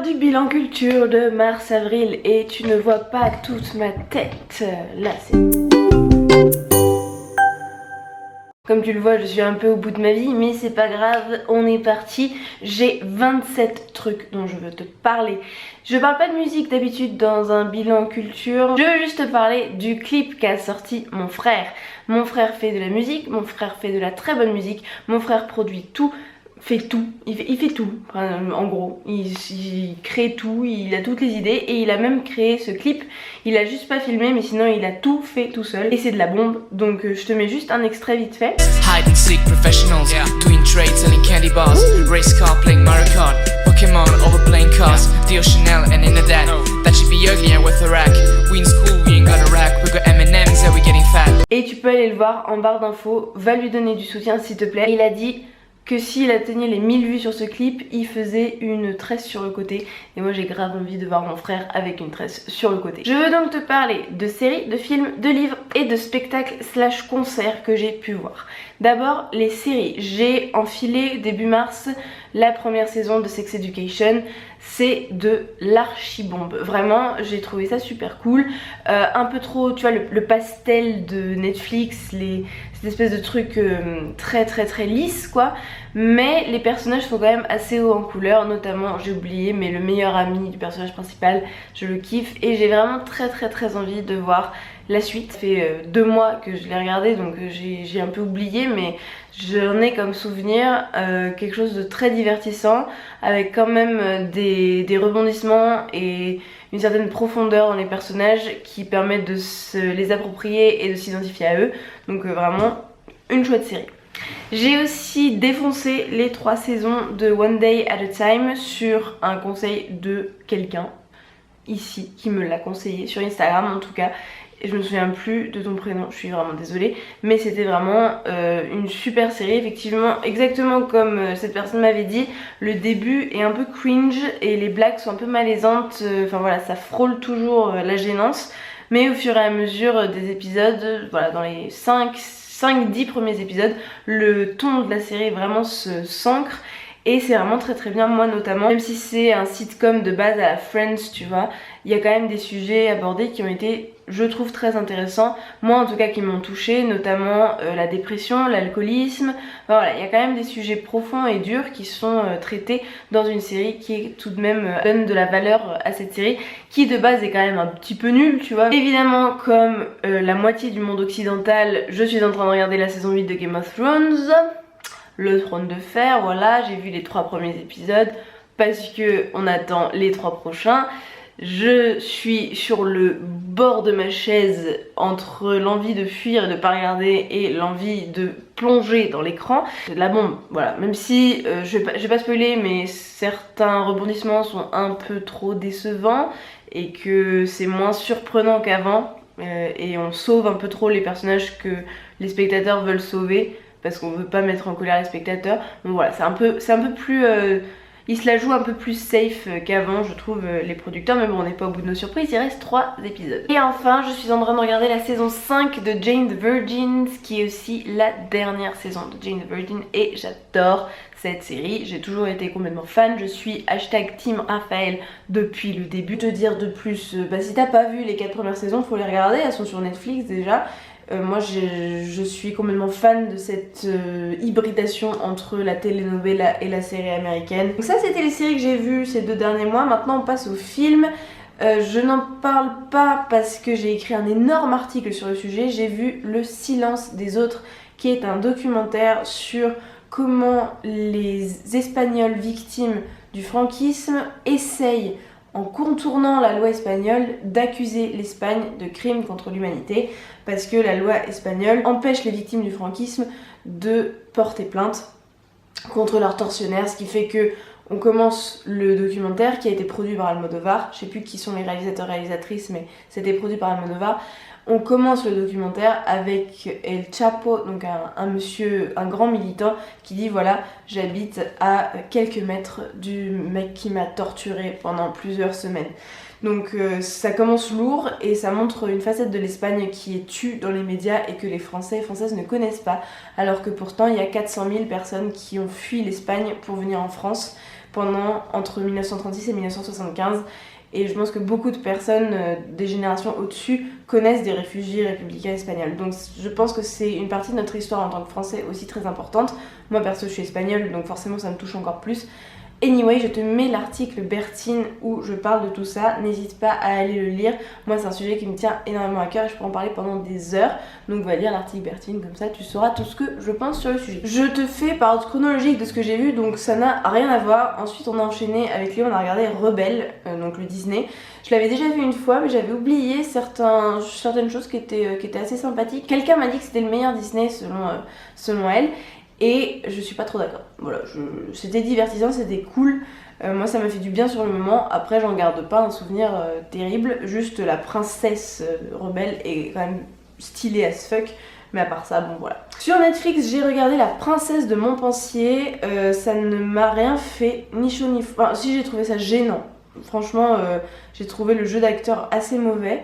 du bilan culture de mars-avril et tu ne vois pas toute ma tête. Là c'est... Comme tu le vois, je suis un peu au bout de ma vie, mais c'est pas grave, on est parti. J'ai 27 trucs dont je veux te parler. Je parle pas de musique d'habitude dans un bilan culture. Je veux juste te parler du clip qu'a sorti mon frère. Mon frère fait de la musique, mon frère fait de la très bonne musique, mon frère produit tout. Fait tout, il fait tout, en gros, il crée tout, il a toutes les idées et il a même créé ce clip. Il a juste pas filmé mais sinon il a tout fait tout seul et c'est de la bombe, donc je te mets juste un extrait vite fait. Hide and seek professionals, doing trade, selling candy bars, race car, playing Mario Kart, Pokemon, overplaying cars, Dio Chanel and in a that should be ugly and with a rack. We in school, we ain't got a rack, we got M&M's and we getting fat. Et tu peux aller le voir en barre d'infos, va lui donner du soutien s'il te plaît. Il a dit que s'il atteignait les 1000 vues sur ce clip, il faisait une tresse sur le côté. Et moi j'ai grave envie de voir mon frère avec une tresse sur le côté. Je veux donc te parler de séries, de films, de livres et de spectacles slash concerts que j'ai pu voir. D'abord les séries. J'ai enfilé début mars la première saison de Sex Education. C'est de l'archibombe. Vraiment, j'ai trouvé ça super cool. Un peu trop, tu vois, le pastel de Netflix, cette espèce de truc très lisses quoi. Mais les personnages sont quand même assez hauts en couleur, notamment, j'ai oublié, mais le meilleur ami du personnage principal, je le kiffe. Et j'ai vraiment très envie de voir la suite. Ça fait 2 mois que je l'ai regardé, donc j'ai un peu oublié, mais j'en ai comme souvenir quelque chose de très divertissant, avec quand même des rebondissements et une certaine profondeur dans les personnages qui permettent de se les approprier et de s'identifier à eux. Donc vraiment une chouette série. J'ai aussi défoncé les 3 saisons de One Day at a Time sur un conseil de quelqu'un ici qui me l'a conseillé sur Instagram en tout cas. Et je me souviens plus de ton prénom, je suis vraiment désolée, mais c'était vraiment une super série. Effectivement, exactement comme cette personne m'avait dit, le début est un peu cringe et les blagues sont un peu malaisantes. Enfin voilà, ça frôle toujours la gênance, mais au fur et à mesure des épisodes, voilà, dans les 5-10 premiers épisodes, le ton de la série vraiment s'ancre. Et c'est vraiment très bien, moi notamment, même si c'est un sitcom de base à la Friends, tu vois, il y a quand même des sujets abordés qui ont été, je trouve, très intéressants. Moi en tout cas qui m'ont touchée, notamment la dépression, l'alcoolisme. Enfin, voilà, il y a quand même des sujets profonds et durs qui sont traités dans une série qui est tout de même donne de la valeur à cette série, qui de base est quand même un petit peu nulle, tu vois. Évidemment, comme la moitié du monde occidental, je suis en train de regarder la saison 8 de Game of Thrones. Le trône de fer, voilà, j'ai vu les 3 premiers épisodes parce que on attend les 3 prochains. Je suis sur le bord de ma chaise entre l'envie de fuir et de pas regarder et l'envie de plonger dans l'écran. C'est de la bombe, voilà, même si je vais pas spoiler, mais certains rebondissements sont un peu trop décevants et que c'est moins surprenant qu'avant et on sauve un peu trop les personnages que les spectateurs veulent sauver, parce qu'on veut pas mettre en colère les spectateurs. Donc voilà, c'est un peu plus... il se la joue un peu plus safe qu'avant, je trouve, les producteurs. Mais bon, on n'est pas au bout de nos surprises, il reste 3 épisodes. Et enfin, je suis en train de regarder la saison 5 de Jane the Virgin, qui est aussi la dernière saison de Jane the Virgin. Et j'adore cette série, j'ai toujours été complètement fan. Je suis #Team Raphaël depuis le début. Te dire de plus, bah si t'as pas vu les 4 premières saisons, faut les regarder, elles sont sur Netflix déjà. Moi je suis complètement fan de cette hybridation entre la telenovela et la série américaine. Donc ça c'était les séries que j'ai vues ces 2 derniers mois. Maintenant on passe aux films. Je n'en parle pas parce que j'ai écrit un énorme article sur le sujet. J'ai vu Le silence des autres, qui est un documentaire sur comment les Espagnols victimes du franquisme essayent, en contournant la loi espagnole, d'accuser l'Espagne de crimes contre l'humanité, parce que la loi espagnole empêche les victimes du franquisme de porter plainte contre leurs tortionnaires, ce qui fait que on commence le documentaire qui a été produit par Almodovar. Je sais plus qui sont les réalisateurs réalisatrices, mais c'était produit par Almodovar. On commence le documentaire avec El Chapo, donc un monsieur, un grand militant qui dit voilà, j'habite à quelques mètres du mec qui m'a torturé pendant plusieurs semaines. Donc ça commence lourd et ça montre une facette de l'Espagne qui est tue dans les médias et que les Français et Françaises ne connaissent pas, alors que pourtant il y a 400 000 personnes qui ont fui l'Espagne pour venir en France entre 1936 et 1975. Et je pense que beaucoup de personnes des générations au-dessus connaissent des réfugiés républicains espagnols. Donc je pense que c'est une partie de notre histoire en tant que Français aussi très importante. Moi perso je suis espagnole, donc forcément ça me touche encore plus. Anyway, je te mets l'article Bertine où je parle de tout ça, n'hésite pas à aller le lire. Moi c'est un sujet qui me tient énormément à cœur et je pourrais en parler pendant des heures. Donc va lire l'article Bertine, comme ça tu sauras tout ce que je pense sur le sujet. Je te fais par ordre chronologique de ce que j'ai vu, donc ça n'a rien à voir. Ensuite on a enchaîné avec Léo, on a regardé Rebelle, donc le Disney. Je l'avais déjà vu une fois mais j'avais oublié certaines choses qui étaient assez sympathiques. Quelqu'un m'a dit que c'était le meilleur Disney selon elle. Et je suis pas trop d'accord. Voilà, c'était divertissant, c'était cool. Moi ça m'a fait du bien sur le moment. Après j'en garde pas un souvenir terrible. Juste la princesse rebelle est quand même stylée as fuck. Mais à part ça, bon voilà. Sur Netflix, j'ai regardé La Princesse de Montpensier. Ça ne m'a rien fait, ni chaud ni froid. Enfin, si, j'ai trouvé ça gênant. Franchement, j'ai trouvé le jeu d'acteur assez mauvais.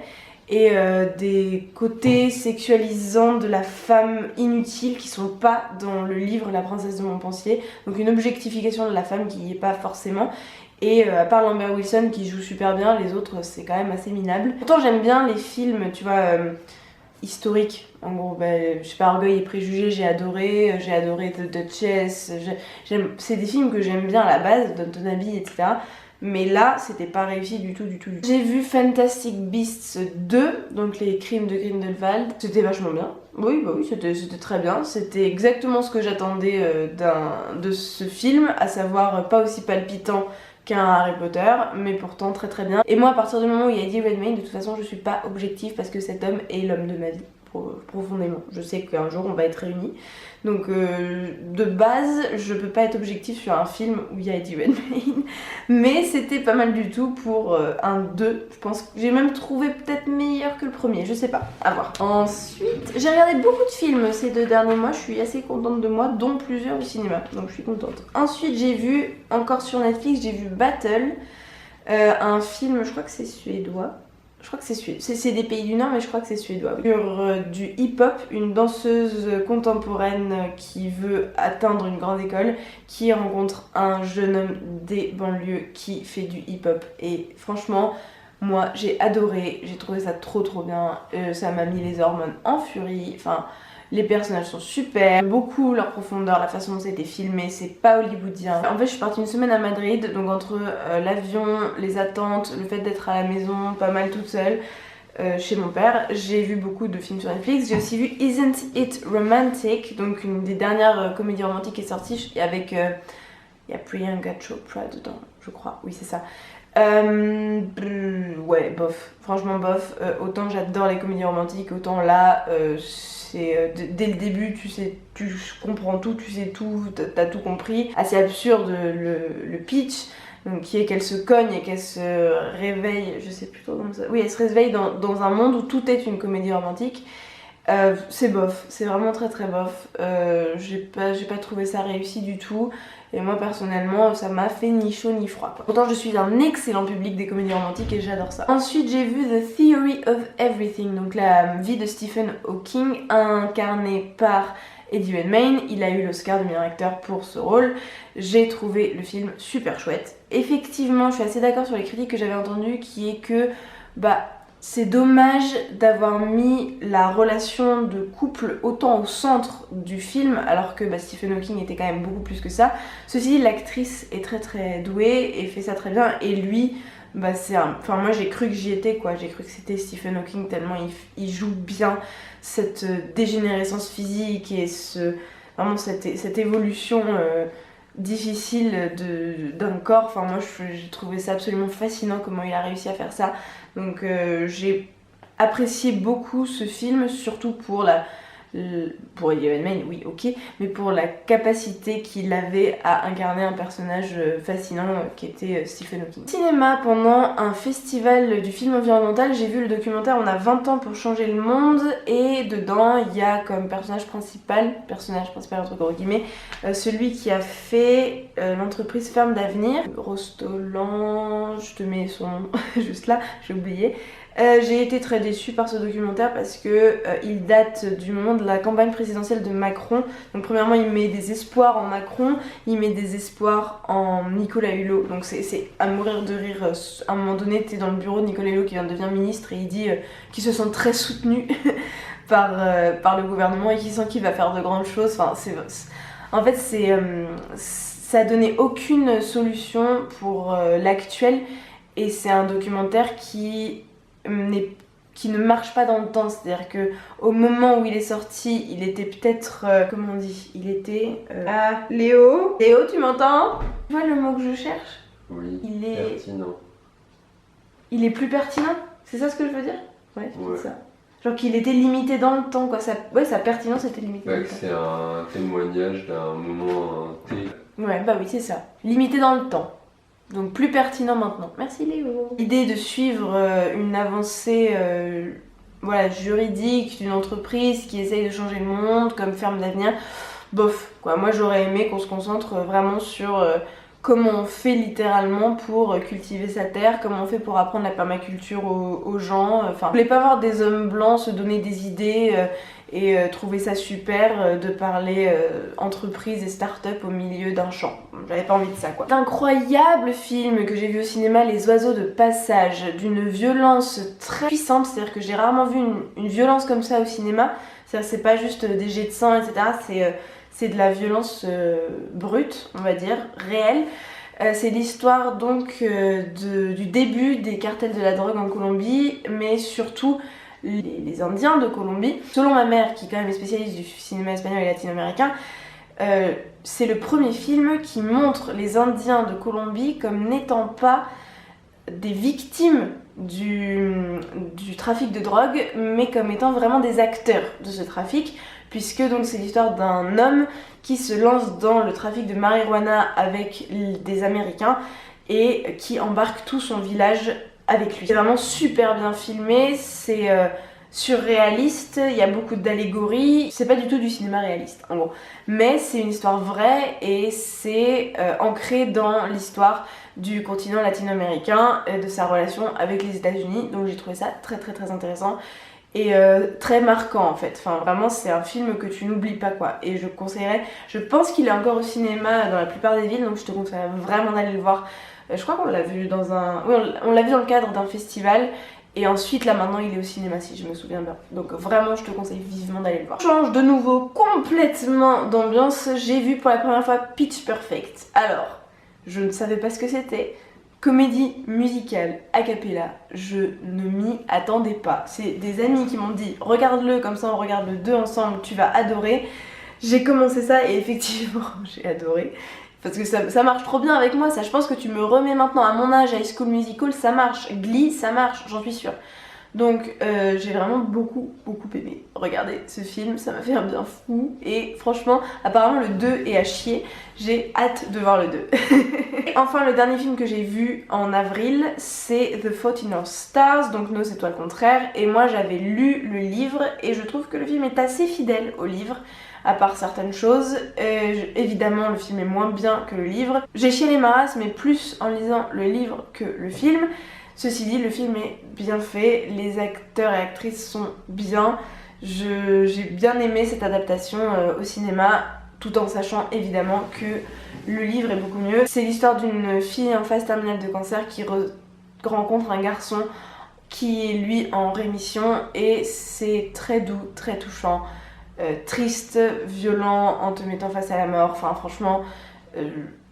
Et des côtés sexualisants de la femme inutiles qui sont pas dans le livre La Princesse de Montpensier. Donc une objectification de la femme qui y est pas forcément. Et à part Lambert Wilson qui joue super bien, les autres c'est quand même assez minable. Pourtant j'aime bien les films, tu vois, historiques. En gros, je sais pas, Orgueil et Préjugés, j'ai adoré The Duchess. C'est des films que j'aime bien à la base, Downton Abbey, etc. Mais là, c'était pas réussi du tout. J'ai vu Fantastic Beasts 2, donc les crimes de Grindelwald. C'était vachement bien. Oui, c'était très bien. C'était exactement ce que j'attendais de ce film, à savoir pas aussi palpitant qu'un Harry Potter, mais pourtant très très bien. Et moi, à partir du moment où il y a Eddie Redmayne, de toute façon, je suis pas objective parce que cet homme est l'homme de ma vie. Profondément. Je sais qu'un jour on va être réunis. Donc de base, je peux pas être objectif sur un film où il y a Eddie Redmayne. Mais c'était pas mal du tout pour un 2. Je pense que j'ai même trouvé peut-être meilleur que le premier. Je sais pas. À voir. Ensuite, j'ai regardé beaucoup de films ces 2 derniers mois. Je suis assez contente de moi, dont plusieurs au cinéma. Donc je suis contente. Ensuite, j'ai vu, encore sur Netflix, j'ai vu Battle. Un film, je crois que c'est suédois. Je crois que c'est suédois. C'est des pays du Nord, mais je crois que c'est suédois. Sur du hip-hop, une danseuse contemporaine qui veut atteindre une grande école, qui rencontre un jeune homme des banlieues qui fait du hip-hop. Et franchement, moi j'ai adoré, j'ai trouvé ça trop bien. Ça m'a mis les hormones en furie. Enfin, les personnages sont super, beaucoup leur profondeur, la façon dont c'était filmé, c'est pas hollywoodien. En fait, je suis partie une semaine à Madrid, donc entre l'avion, les attentes, le fait d'être à la maison, pas mal toute seule, chez mon père, j'ai vu beaucoup de films sur Netflix. J'ai aussi vu Isn't It Romantic, donc une des dernières comédies romantiques qui est sortie, avec... il y a Priyanka Chopra dedans, je crois, oui c'est ça. Ouais, bof, franchement bof. Autant j'adore les comédies romantiques, autant là... dès le début, tu comprends tout, tu sais tout, t'as tout compris. Assez absurde le pitch, donc, qui est qu'elle se cogne et qu'elle se réveille, je sais plus trop comment ça... Oui, elle se réveille dans un monde où tout est une comédie romantique. C'est bof, c'est vraiment très bof. J'ai pas trouvé ça réussi du tout. Et moi personnellement ça m'a fait ni chaud ni froid quoi. Pourtant je suis un excellent public des comédies romantiques et j'adore ça. Ensuite j'ai vu The Theory of Everything, donc la vie de Stephen Hawking incarnée par Eddie Redmayne. Il a eu l'Oscar de meilleur acteur pour ce rôle. J'ai trouvé le film super chouette. Effectivement je suis assez d'accord sur les critiques que j'avais entendues, qui est que c'est dommage d'avoir mis la relation de couple autant au centre du film, alors que Stephen Hawking était quand même beaucoup plus que ça. Ceci dit, l'actrice est très douée et fait ça très bien, et lui, enfin moi j'ai cru que j'y étais quoi, j'ai cru que c'était Stephen Hawking tellement il joue bien cette dégénérescence physique et vraiment cette évolution difficile d'un corps. Enfin moi j'ai trouvé ça absolument fascinant comment il a réussi à faire ça. Donc j'ai apprécié beaucoup ce film, surtout pour Eddie Redmayne, oui ok, mais pour la capacité qu'il avait à incarner un personnage fascinant qui était Stephen Hawking. Cinéma, pendant un festival du film environnemental, j'ai vu le documentaire On a 20 ans pour changer le monde, et dedans il y a comme personnage principal entre gros guillemets, celui qui a fait l'entreprise Ferme d'Avenir, Rostolan, hein, je te mets son nom juste là, j'ai oublié. J'ai été très déçue par ce documentaire parce que il date du moment de la campagne présidentielle de Macron. Donc premièrement il met des espoirs en Macron, il met des espoirs en Nicolas Hulot. Donc c'est à mourir de rire. À un moment donné t'es dans le bureau de Nicolas Hulot qui vient de devenir ministre et il dit qu'il se sent très soutenu par le gouvernement et qu'il sent qu'il va faire de grandes choses. Enfin, en fait ça a donné aucune solution pour l'actuel et c'est un documentaire qui ne marche pas dans le temps, c'est-à-dire que au moment où il est sorti, il était peut-être, comment on dit, il était... Léo, tu m'entends? Tu vois le mot que je cherche? Oui, il est pertinent. Il est plus pertinent? C'est ça ce que je veux dire? Ouais, Ouais. c'est ça. Genre qu'il était limité dans le temps, quoi. Sa pertinence était limitée dans le temps. C'est un témoignage d'un moment T. Ouais, bah oui, c'est ça. Limité dans le temps. Donc plus pertinent maintenant. Merci Léo. L'idée de suivre une avancée juridique d'une entreprise qui essaye de changer le monde comme Ferme d'Avenir, bof, quoi. Moi j'aurais aimé qu'on se concentre vraiment sur comment on fait littéralement pour cultiver sa terre, comment on fait pour apprendre la permaculture aux gens. Enfin, je voulais pas voir des hommes blancs se donner des idées et trouver ça super de parler entreprise et start-up au milieu d'un champ. J'avais pas envie de ça, quoi. C'est un incroyable film que j'ai vu au cinéma, Les Oiseaux de Passage, d'une violence très puissante, c'est-à-dire que j'ai rarement vu une violence comme ça au cinéma. C'est pas juste des jets de sang, etc. C'est de la violence brute, on va dire, réelle. C'est l'histoire donc du début des cartels de la drogue en Colombie, mais surtout les Indiens de Colombie. Selon ma mère, qui quand même est spécialiste du cinéma espagnol et latino-américain, c'est le premier film qui montre les Indiens de Colombie comme n'étant pas des victimes du trafic de drogue, mais comme étant vraiment des acteurs de ce trafic, puisque donc c'est l'histoire d'un homme qui se lance dans le trafic de marijuana avec des Américains et qui embarque tout son village avec lui. C'est vraiment super bien filmé, c'est surréaliste, il y a beaucoup d'allégories, c'est pas du tout du cinéma réaliste en gros, mais c'est une histoire vraie et c'est ancré dans l'histoire du continent latino-américain et de sa relation avec les États-Unis, donc j'ai trouvé ça très très très intéressant et très marquant en fait. Enfin vraiment c'est un film que tu n'oublies pas, quoi, et je conseillerais, je pense qu'il est encore au cinéma dans la plupart des villes, donc je te conseille vraiment d'aller le voir. Je crois qu'on l'a vu dans un... Oui, on l'a vu dans le cadre d'un festival. Et ensuite, là, maintenant, il est au cinéma, si je me souviens bien. Donc vraiment, je te conseille vivement d'aller le voir. Change de nouveau complètement d'ambiance. J'ai vu pour la première fois Pitch Perfect. Alors, je ne savais pas ce que c'était. Comédie musicale a cappella. Je ne m'y attendais pas. C'est des amis qui m'ont dit, regarde-le, comme ça on regarde le 2 ensemble, tu vas adorer. J'ai commencé ça et effectivement, j'ai adoré. Parce que ça marche trop bien avec moi, ça. Je pense que tu me remets maintenant à mon âge, High School Musical, ça marche. Glee, ça marche, j'en suis sûre. Donc j'ai vraiment beaucoup aimé regarder ce film, ça m'a fait un bien fou. Et franchement, apparemment le 2 est à chier, j'ai hâte de voir le 2. Et enfin, le dernier film que j'ai vu en avril, c'est The Fault in Our Stars, donc Nos étoiles contraires. Et moi j'avais lu le livre et je trouve que le film est assez fidèle au livre, à part certaines choses. Évidemment, le film est moins bien que le livre. J'ai chié les marasses, mais plus en lisant le livre que le film. Ceci dit, le film est bien fait, les acteurs et actrices sont bien. J'ai bien aimé cette adaptation au cinéma, tout en sachant évidemment que le livre est beaucoup mieux. C'est l'histoire d'une fille en phase terminale de cancer qui rencontre un garçon qui est lui en rémission, et c'est très doux, très touchant. Triste, violent, en te mettant face à la mort. Enfin franchement,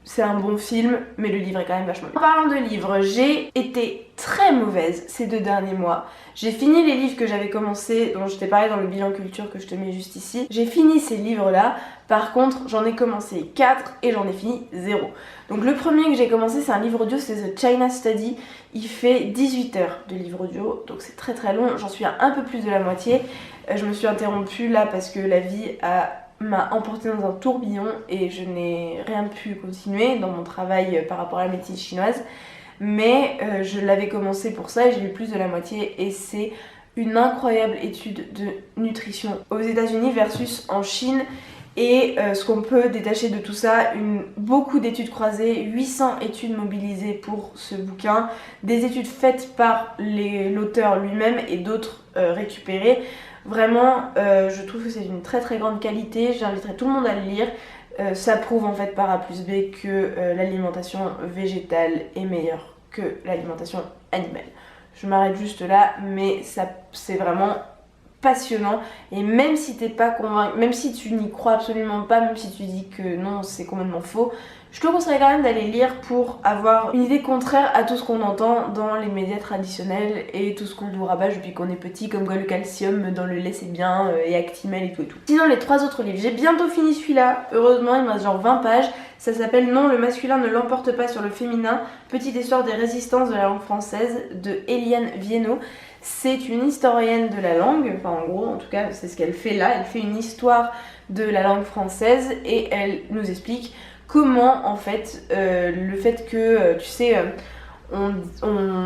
c'est un bon film, mais le livre est quand même vachement bien. En parlant de livres, j'ai été très mauvaise ces 2 derniers mois. J'ai fini les livres que j'avais commencé, dont je t'ai parlé dans le bilan culture que je te mets juste ici. J'ai fini ces livres-là. Par contre, j'en ai commencé 4 et j'en ai fini 0. Donc le premier que j'ai commencé, c'est un livre audio, c'est The China Study. Il fait 18 heures de livre audio, donc c'est très très long. J'en suis à un peu plus de la moitié. Je me suis interrompue là parce que la vie m'a emportée dans un tourbillon et je n'ai rien pu continuer dans mon travail par rapport à la médecine chinoise. Mais je l'avais commencé pour ça et j'ai lu plus de la moitié, et c'est une incroyable étude de nutrition aux États-Unis versus en Chine. Et ce qu'on peut détacher de tout ça, beaucoup d'études croisées, 800 études mobilisées pour ce bouquin, des études faites par l'auteur lui-même et d'autres récupérées. Vraiment, je trouve que c'est d'une très très grande qualité, j'inviterai tout le monde à le lire. Ça prouve en fait par A plus B que l'alimentation végétale est meilleure que l'alimentation animale. Je m'arrête juste là, mais c'est vraiment passionnant, et même si t'es pas convaincu, même si tu n'y crois absolument pas, même si tu dis que non c'est complètement faux, je te conseillerais quand même d'aller lire pour avoir une idée contraire à tout ce qu'on entend dans les médias traditionnels et tout ce qu'on nous rabâche depuis qu'on est petit, comme quoi le calcium dans le lait c'est bien et Actimel et tout et tout. Sinon les 3 autres livres, j'ai bientôt fini celui-là, heureusement il me reste genre 20 pages, ça s'appelle Non, le masculin ne l'emporte pas sur le féminin, petite histoire des résistances de la langue française de Eliane Viennot. C'est une historienne de la langue, enfin en gros en tout cas c'est ce qu'elle fait là, elle fait une histoire de la langue française et elle nous explique comment en fait le fait que tu sais on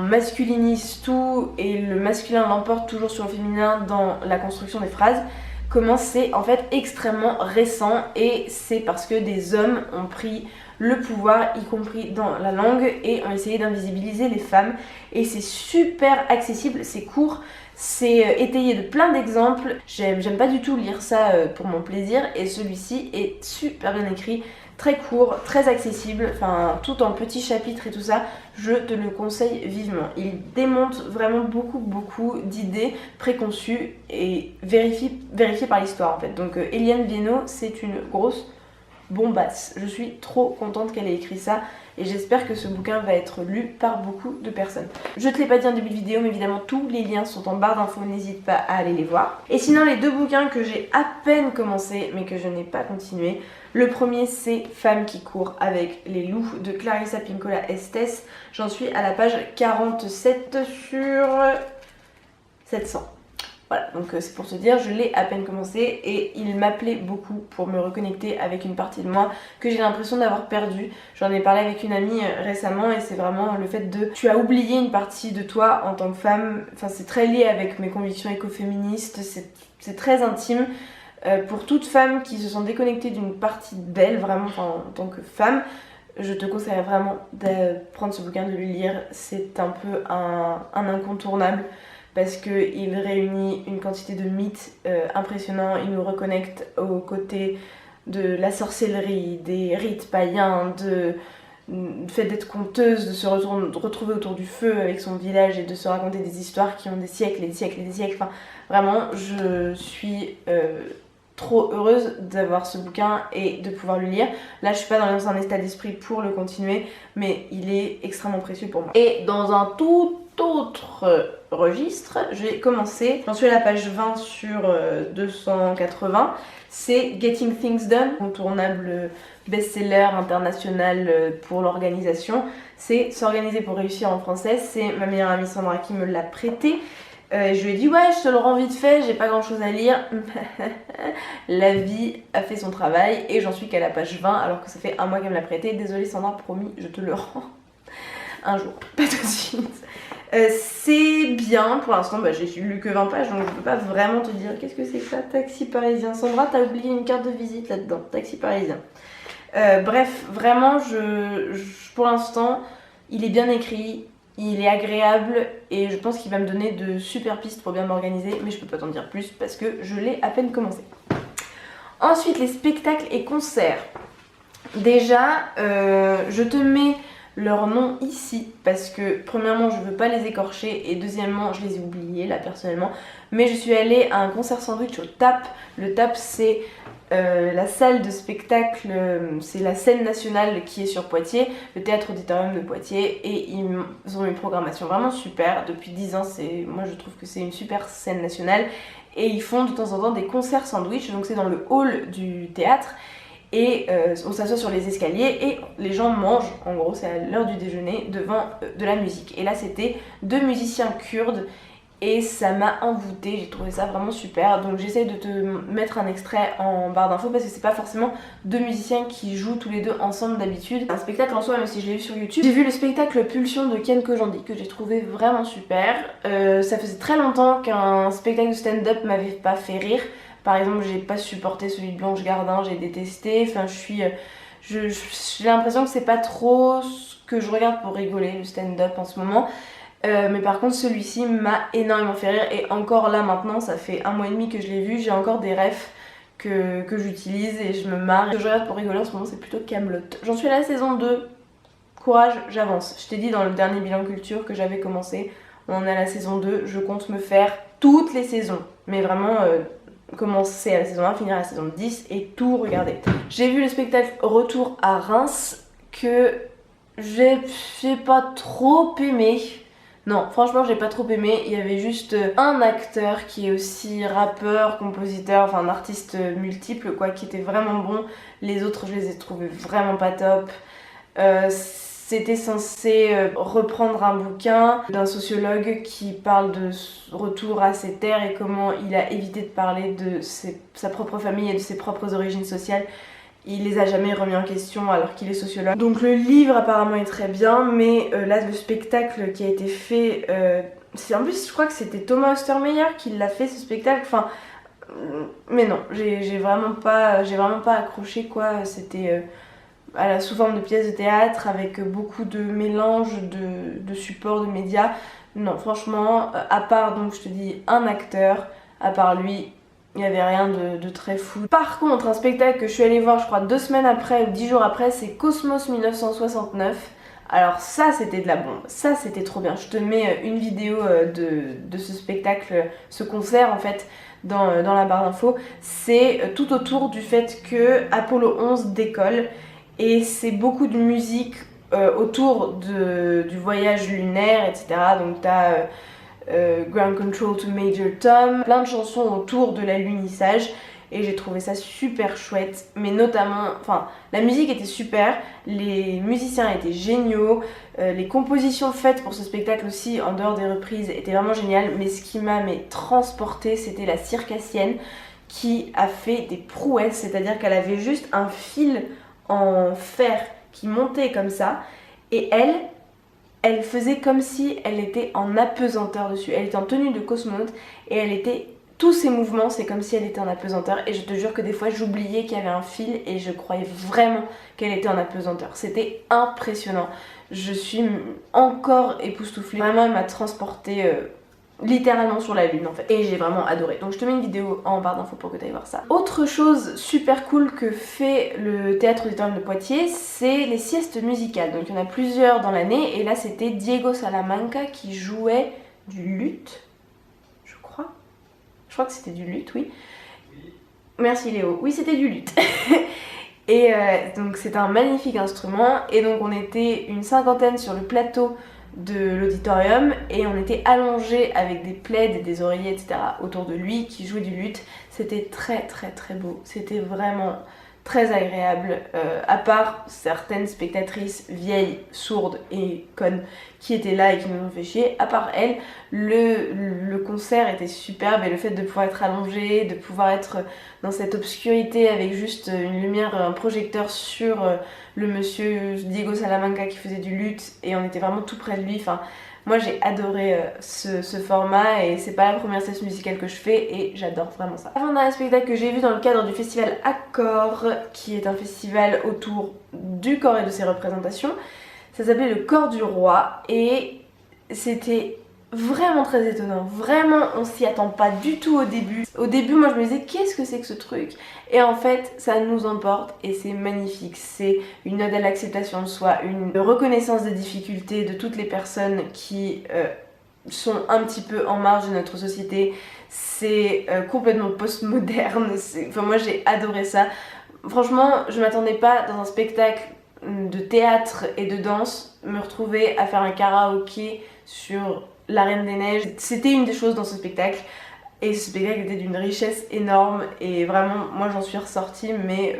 masculinise tout et le masculin l'emporte toujours sur le féminin dans la construction des phrases, comment c'est en fait extrêmement récent, et c'est parce que des hommes ont pris le pouvoir, y compris dans la langue, et ont essayé d'invisibiliser les femmes. Et c'est super accessible, c'est court, c'est étayé de plein d'exemples. J'aime pas du tout lire ça pour mon plaisir, et celui-ci est super bien écrit, très court, très accessible, enfin tout en petits chapitres et tout ça, je te le conseille vivement. Il démonte vraiment beaucoup d'idées préconçues et vérifiées par l'histoire en fait. Donc Eliane Viennot, c'est une grosse bombasse. Je suis trop contente qu'elle ait écrit ça et j'espère que ce bouquin va être lu par beaucoup de personnes. Je te l'ai pas dit en début de vidéo, mais évidemment tous les liens sont en barre d'infos, n'hésite pas à aller les voir. Et sinon les 2 bouquins que j'ai à peine commencé mais que je n'ai pas continué, le premier c'est Femmes qui courent avec les loups de Clarissa Pinkola Estés. J'en suis à la page 47 sur 700. Voilà, donc c'est pour te dire, je l'ai à peine commencé et il m'appelait beaucoup pour me reconnecter avec une partie de moi que j'ai l'impression d'avoir perdue. J'en ai parlé avec une amie récemment et c'est vraiment le fait de... Tu as oublié une partie de toi en tant que femme, enfin c'est très lié avec mes convictions écoféministes, c'est très intime. Pour toute femme qui se sent déconnectée d'une partie d'elle, vraiment en tant que femme, je te conseille vraiment de prendre ce bouquin, de le lire. C'est un peu un incontournable parce qu'il réunit une quantité de mythes impressionnants. Il nous reconnecte aux côtés de la sorcellerie, des rites païens, du fait d'être conteuse, de se retrouver autour du feu avec son village et de se raconter des histoires qui ont des siècles et des siècles et des siècles. Enfin, vraiment, je suis... trop heureuse d'avoir ce bouquin et de pouvoir le lire. Là je suis pas dans un état d'esprit pour le continuer, mais il est extrêmement précieux pour moi. Et dans un tout autre registre, j'ai commencé, j'en suis à la page 20 sur 280, c'est Getting Things Done, incontournable best-seller international pour l'organisation. C'est S'organiser pour réussir en français, c'est ma meilleure amie Sandra qui me l'a prêté. Je lui ai dit ouais je te le rends vite fait, j'ai pas grand chose à lire. La vie a fait son travail et j'en suis qu'à la page 20 alors que ça fait 1 mois qu'elle me l'a prêté. Désolée Sandra, promis je te le rends un jour, pas tout de suite. C'est bien pour l'instant, j'ai lu que 20 pages donc je peux pas vraiment te dire qu'est-ce que c'est que ça. Taxi parisien, Sandra t'as oublié une carte de visite là-dedans, taxi parisien. Bref, vraiment pour l'instant il est bien écrit. Il est agréable et je pense qu'il va me donner de super pistes pour bien m'organiser, mais je peux pas t'en dire plus parce que je l'ai à peine commencé. Ensuite, les spectacles et concerts. Déjà, je te mets leurs noms ici parce que premièrement, je veux pas les écorcher et deuxièmement, je les ai oubliés là personnellement. Mais je suis allée à un concert sandwich au TAP. Le TAP, c'est la salle de spectacle, c'est la scène nationale qui est sur Poitiers, le théâtre auditorium de Poitiers, et ils ont une programmation vraiment super. Depuis 10 ans, moi je trouve que c'est une super scène nationale, et ils font de temps en temps des concerts sandwich, donc c'est dans le hall du théâtre, et on s'assoit sur les escaliers et les gens mangent, en gros c'est à l'heure du déjeuner, devant de la musique. Et là c'était 2 musiciens kurdes et ça m'a envoûtée, j'ai trouvé ça vraiment super. Donc j'essaye de te mettre un extrait en barre d'infos parce que c'est pas forcément 2 musiciens qui jouent tous les 2 ensemble d'habitude. Un spectacle en soi, même si je l'ai vu sur YouTube. J'ai vu le spectacle Pulsion de Ken Kojandi que j'ai trouvé vraiment super. Ça faisait très longtemps qu'un spectacle de stand-up m'avait pas fait rire. Par exemple, j'ai pas supporté celui de Blanche Gardin, j'ai détesté. Enfin, j'ai l'impression que c'est pas trop ce que je regarde pour rigoler, le stand-up en ce moment. Mais par contre, celui-ci m'a énormément fait rire. Et encore là, maintenant, ça fait 1 mois et demi que je l'ai vu. J'ai encore des refs que j'utilise et je me marre. Ce que je regarde pour rigoler en ce moment, c'est plutôt Kaamelott. J'en suis à la saison 2. Courage, j'avance. Je t'ai dit dans le dernier bilan culture que j'avais commencé. On en est à la saison 2. Je compte me faire toutes les saisons. Mais vraiment... commencer à la saison 1, finir à la saison 10 et tout regarder. J'ai vu le spectacle Retour à Reims que j'ai pas trop aimé. Non, franchement, j'ai pas trop aimé. Il y avait juste un acteur qui est aussi rappeur, compositeur, enfin un artiste multiple quoi, qui était vraiment bon. Les autres, je les ai trouvés vraiment pas top. C'était censé reprendre un bouquin d'un sociologue qui parle de retour à ses terres et comment il a évité de parler de sa propre famille et de ses propres origines sociales. Il les a jamais remis en question alors qu'il est sociologue. Donc le livre apparemment est très bien, mais là le spectacle qui a été fait... en plus je crois que c'était Thomas Ostermeyer qui l'a fait ce spectacle, enfin... mais non, j'ai vraiment pas accroché quoi, c'était... sous forme de pièce de théâtre avec beaucoup de mélange de supports, de médias. Non, franchement, à part, donc je te dis, un acteur, à part lui, il n'y avait rien de très fou. Par contre, un spectacle que je suis allée voir, je crois 2 semaines après ou 10 jours après, c'est Cosmos 1969. Alors ça, c'était de la bombe. Ça, c'était trop bien. Je te mets une vidéo de ce spectacle, ce concert en fait, dans la barre d'infos. C'est tout autour du fait que Apollo 11 décolle. Et c'est beaucoup de musique autour du voyage lunaire, etc. Donc t'as Ground Control to Major Tom, plein de chansons autour de l'alunissage. Et j'ai trouvé ça super chouette. Mais notamment, enfin, la musique était super, les musiciens étaient géniaux, les compositions faites pour ce spectacle aussi, en dehors des reprises, étaient vraiment géniales. Mais ce qui m'a transportée, c'était la circassienne qui a fait des prouesses. C'est-à-dire qu'elle avait juste un fil en fer qui montait comme ça et elle faisait comme si elle était en apesanteur dessus. Elle était en tenue de cosmonaute et tous ses mouvements c'est comme si elle était en apesanteur et je te jure que des fois j'oubliais qu'il y avait un fil et je croyais vraiment qu'elle était en apesanteur. C'était impressionnant. Je suis encore époustouflée. Vraiment elle m'a transportée littéralement sur la lune en fait, et j'ai vraiment adoré. Donc je te mets une vidéo en barre d'infos pour que tu ailles voir ça. Autre chose super cool que fait le théâtre auditorium de Poitiers, c'est les siestes musicales. Donc il y en a plusieurs dans l'année et là c'était Diego Salamanca qui jouait du luth, je crois que c'était du luth, oui. Merci Léo, oui c'était du luth. Et donc c'est un magnifique instrument et donc on était une 50aine sur le plateau de l'auditorium et on était allongés avec des plaids et des oreillers etc autour de lui qui jouait du luth. C'était très très très beau, c'était vraiment très agréable, à part certaines spectatrices vieilles, sourdes et connes qui étaient là et qui nous ont fait chier. À part elles, le concert était superbe et le fait de pouvoir être allongé, de pouvoir être dans cette obscurité avec juste une lumière, un projecteur sur le monsieur Diego Salamanca qui faisait du luth et on était vraiment tout près de lui. Enfin, moi j'ai adoré ce format et c'est pas la première session musicale que je fais et j'adore vraiment ça. Avant, on a un spectacle que j'ai vu dans le cadre du festival Accord, qui est un festival autour du corps et de ses représentations. Ça s'appelait le corps du roi et c'était vraiment très étonnant. Vraiment, on s'y attend pas du tout au début. Au début, moi je me disais qu'est-ce que c'est que ce truc? Et en fait, ça nous emporte et c'est magnifique. C'est une ode à l'acceptation de soi, une reconnaissance des difficultés de toutes les personnes qui sont un petit peu en marge de notre société. C'est complètement post-moderne. Enfin, moi j'ai adoré ça. Franchement, je m'attendais pas dans un spectacle de théâtre et de danse me retrouver à faire un karaoké sur La Reine des Neiges. C'était une des choses dans ce spectacle et ce spectacle était d'une richesse énorme et vraiment moi j'en suis ressortie mais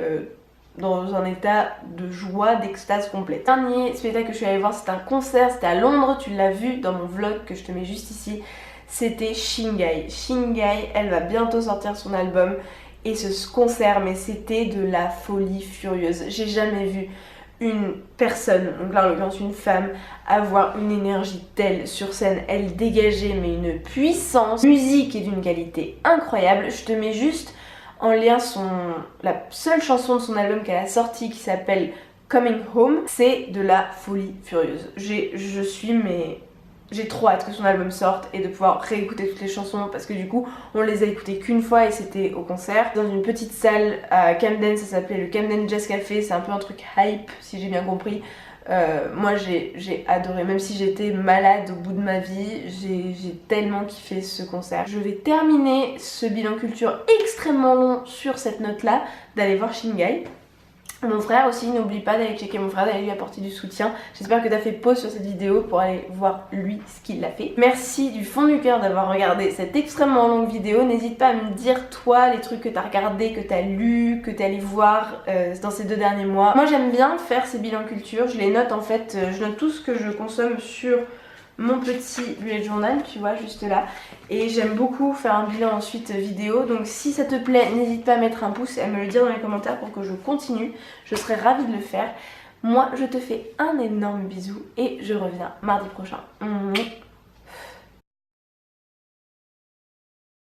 dans un état de joie, d'extase complète. Le dernier spectacle que je suis allée voir, c'était un concert, c'était à Londres, tu l'as vu dans mon vlog que je te mets juste ici. C'était Shingai. Shingai, elle va bientôt sortir son album et ce concert, mais c'était de la folie furieuse. J'ai jamais vu une personne, donc là en l'occurrence une femme, avoir une énergie telle sur scène. Elle dégageait mais une puissance, musique et d'une qualité incroyable. Je te mets juste en lien la seule chanson de son album qu'elle a sorti qui s'appelle Coming Home. C'est de la folie furieuse. J'ai trop hâte que son album sorte et de pouvoir réécouter toutes les chansons parce que du coup on les a écoutées qu'une fois et c'était au concert dans une petite salle à Camden, ça s'appelait le Camden Jazz Café, c'est un peu un truc hype si j'ai bien compris. Moi j'ai adoré, même si j'étais malade au bout de ma vie, j'ai tellement kiffé ce concert. Je vais terminer ce bilan culture extrêmement long sur cette note là, d'aller voir Shingai. Mon frère aussi, n'oublie pas d'aller checker mon frère, d'aller lui apporter du soutien. J'espère que t'as fait pause sur cette vidéo pour aller voir lui ce qu'il a fait. Merci du fond du cœur d'avoir regardé cette extrêmement longue vidéo. N'hésite pas à me dire toi les trucs que t'as regardé, que t'as lu, que t'es allé voir dans ces 2 derniers mois. Moi j'aime bien faire ces bilans culture, je les note en fait, je note tout ce que je consomme sur mon petit bullet journal, tu vois, juste là. Et j'aime beaucoup faire un bilan ensuite vidéo. Donc si ça te plaît, n'hésite pas à mettre un pouce et à me le dire dans les commentaires pour que je continue. Je serais ravie de le faire. Moi, je te fais un énorme bisou et je reviens mardi prochain.